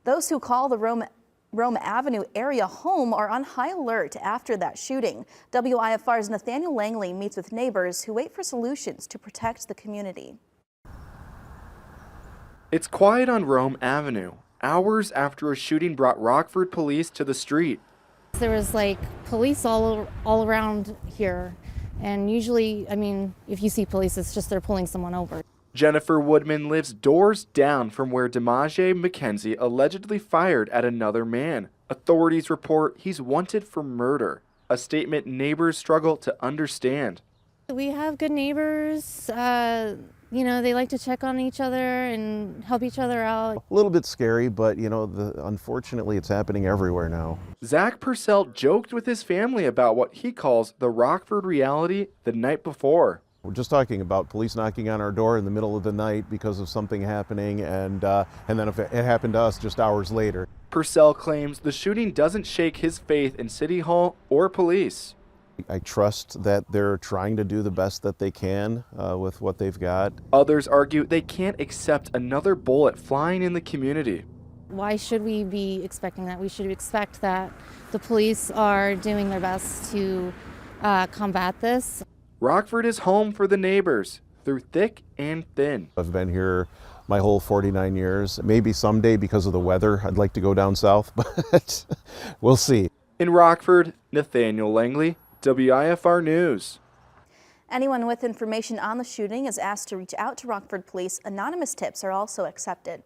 Those who call the Rome Avenue area home are on high alert after that shooting. WIFR's Nathaniel Langley meets with neighbors who wait for solutions to protect the community. It's quiet on Rome Avenue, hours after a shooting brought Rockford police to the street. There was like police all around here, and usually, I mean, if you see police, it's just they're pulling someone over. Jennifer Woodman lives doors down from where DeMaje McKenzie allegedly fired at another man. Authorities report he's wanted for murder, a statement neighbors struggle to understand. We have good neighbors. You know, they like to check on each other and help each other out. A little bit scary, but you know, unfortunately it's happening everywhere now. Zach Purcell joked with his family about what he calls the Rockford reality the night before. We're just talking about police knocking on our door in the middle of the night because of something happening, and then if it happened to us just hours later. Purcell claims the shooting doesn't shake his faith in City Hall or police. I trust that they're trying to do the best that they can with what they've got. Others argue they can't accept another bullet flying in the community. Why should we be expecting that? We should expect that the police are doing their best to combat this. Rockford is home for the neighbors through thick and thin. I've been here my whole 49 years. Maybe someday, because of the weather, I'd like to go down south, but we'll see. In Rockford, Nathaniel Langley, WIFR News. Anyone with information on the shooting is asked to reach out to Rockford Police. Anonymous tips are also accepted.